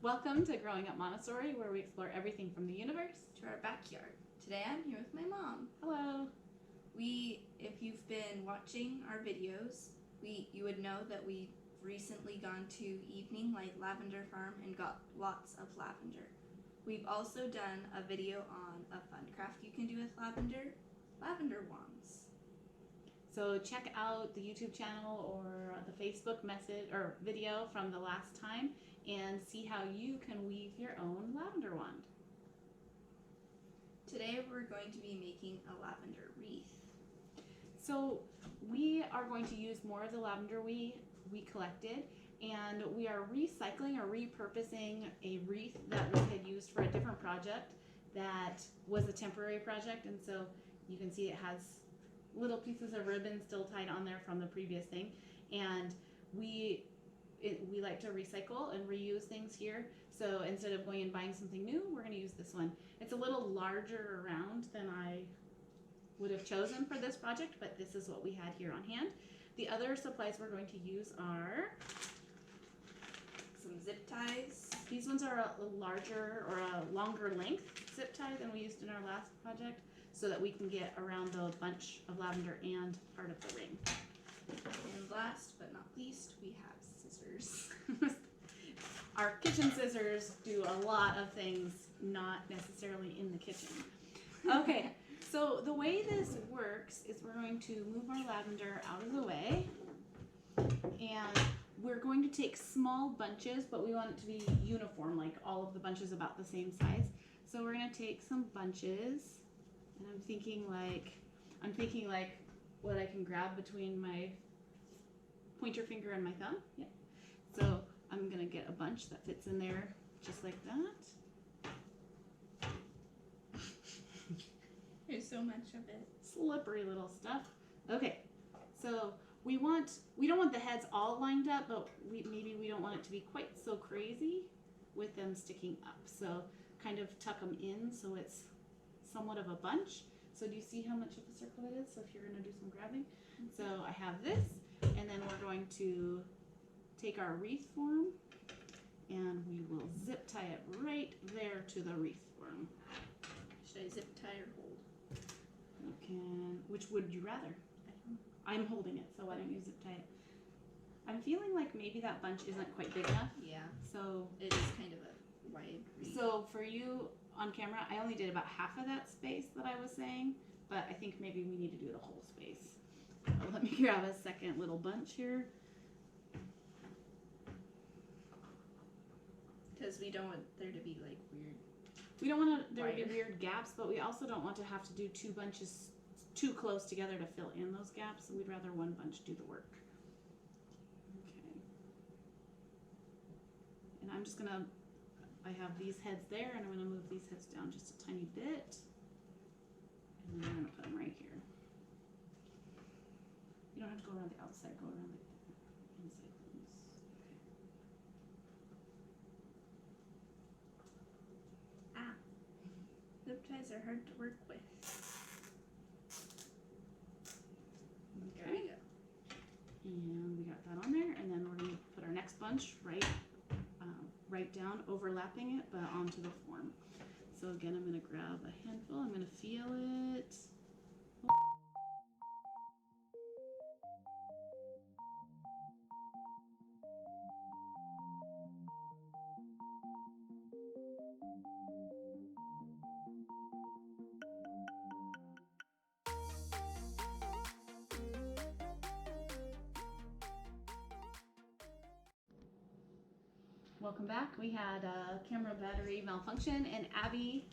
Welcome to Growing Up Montessori, where we explore everything from the universe to our backyard. Today I'm here with my mom. Hello. If you've been watching our videos, you would know that we've recently gone to Evening Light Lavender farm and got lots of lavender. We've also done a video on a fun craft you can do with lavender wands. So check out the YouTube channel or the Facebook message or video from the last time and see how you can weave your own lavender wand. Today we're going to be making a lavender wreath. So we are going to use more of the lavender we collected, and we are recycling or repurposing a wreath that we had used for a different project that was a temporary project, and so you can see it has little pieces of ribbon still tied on there from the previous thing, and we like to recycle and reuse things here. So instead of going and buying something new, we're going to use this one. It's a little larger around than I would have chosen for this project, but this is what we had here on hand. The other supplies we're going to use are some zip ties. These ones are a larger or a longer length zip tie than we used in our last project, so that we can get around the bunch of lavender and part of the ring. And last but not least, we have scissors. Our kitchen scissors do a lot of things not necessarily in the kitchen. Okay, so the way this works is we're going to move our lavender out of the way, and we're going to take small bunches, but we want it to be uniform, like all of the bunches about the same size. So we're going to take some bunches, and I'm thinking like what I can grab between my pointer finger and my thumb. Yeah. So I'm gonna get a bunch that fits in there just like that. There's so much of it. Slippery little stuff. Okay, so we don't want the heads all lined up, but maybe we don't want it to be quite so crazy with them sticking up. So kind of tuck them in so it's somewhat of a bunch. So do you see how much of a circle it is? So if you're gonna do some grabbing. So I have this, and then we're going to take our wreath form and we will zip tie it right there to the wreath form. Should I zip tie or hold? You can, which would you rather? I'm holding it, so why don't you zip tie it? I'm feeling like maybe that bunch isn't quite big enough. Yeah. So it is kind of a wide wreath. So for you on camera, I only did about half of that space that I was saying, but I think maybe we need to do the whole space. Let me grab a second little bunch here. Because we don't want there to be like weird. We don't want there to be weird gaps, but we also don't want to have to do two bunches too close together to fill in those gaps. So we'd rather one bunch do the work. Okay. And I'm just gonna, I have these heads there, and I'm gonna move these heads down just a tiny bit. And then I'm gonna put them right here. You don't have to go around the outside, go around the inside ones. Okay. Ah. Zip ties are hard to work with. Okay. There we go. And we got that on there, and then we're gonna put our next bunch right down, overlapping it, but onto the form. So again, I'm gonna grab a handful, I'm gonna feel it. Welcome back. We had a camera battery malfunction, and Abby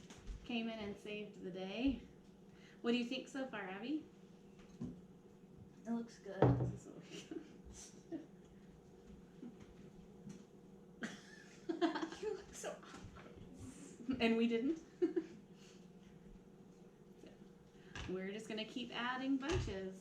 came in and saved the day. What do you think so far, Abby? It looks good. You look so awkward. And we didn't. We're just gonna keep adding bunches.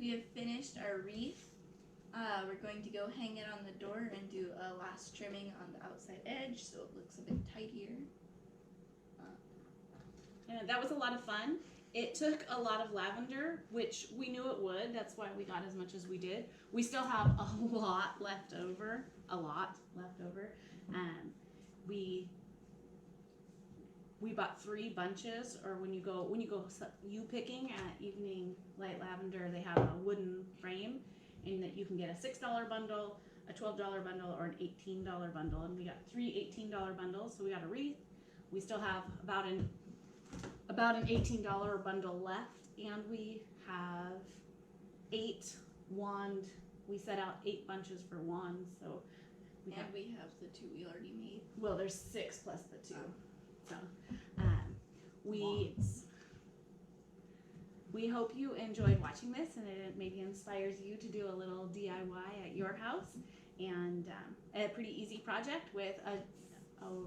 We have finished our wreath. We're going to go hang it on the door and do a last trimming on the outside edge so it looks a bit tidier. And that was a lot of fun. It took a lot of lavender, which we knew it would. That's why we got as much as we did. We still have a lot left over. We bought 3 bunches, or when you go you picking at Evening Light Lavender, they have a wooden frame, and that you can get a $6 bundle, a $12 bundle, or an $18 bundle. And we got 3 $18 bundles, so we got a wreath. We still have about an $18 bundle left, and we have 8 wand. We set out 8 bunches for wands, so we have the 2 we already made. Well, there's 6 plus the 2. So we hope you enjoyed watching this, and it maybe inspires you to do a little DIY at your house. And a pretty easy project with a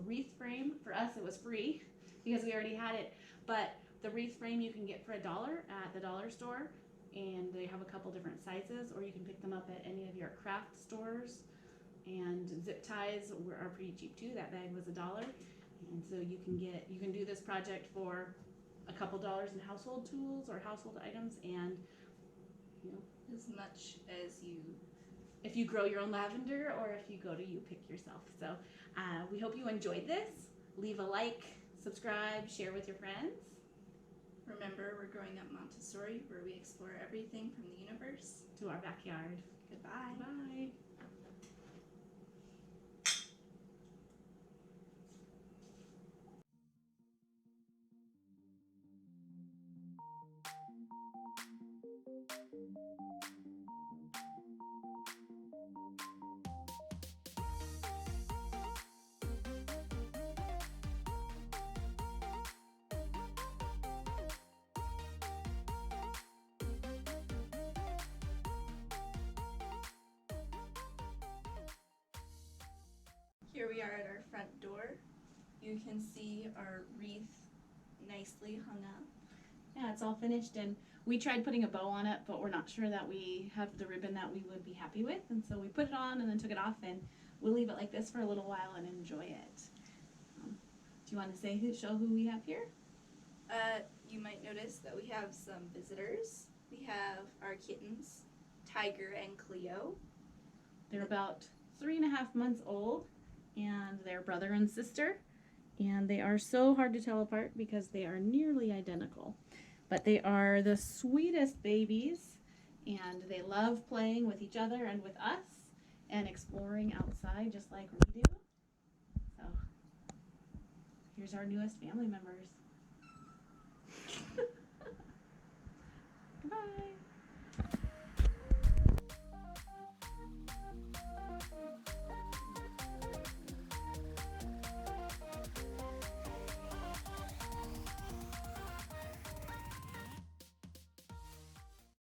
wreath frame. For us, it was free because we already had it. But the wreath frame you can get for $1 at the dollar store, and they have a couple different sizes, or you can pick them up at any of your craft stores. And zip ties are pretty cheap too. That bag was $1, and so you can do this project for a couple dollars in household tools or household items, and as much as you. If you grow your own lavender, or if you go to You Pick yourself. So we hope you enjoyed this. Leave a like, subscribe, share with your friends. Remember, we're growing up Montessori, where we explore everything from the universe to our backyard. Goodbye. Bye. Here we are at our front door. You can see our wreath nicely hung up. Yeah, it's all finished, and we tried putting a bow on it, but we're not sure that we have the ribbon that we would be happy with, and so we put it on and then took it off, and we'll leave it like this for a little while and enjoy it. Do you want to show who we have here? You might notice that we have some visitors. We have our kittens, Tiger and Cleo. They're about 3.5 months old, and they're brother and sister, and they are so hard to tell apart because they are nearly identical. But they are the sweetest babies, and they love playing with each other and with us and exploring outside just like we do. So here's our newest family members. Goodbye.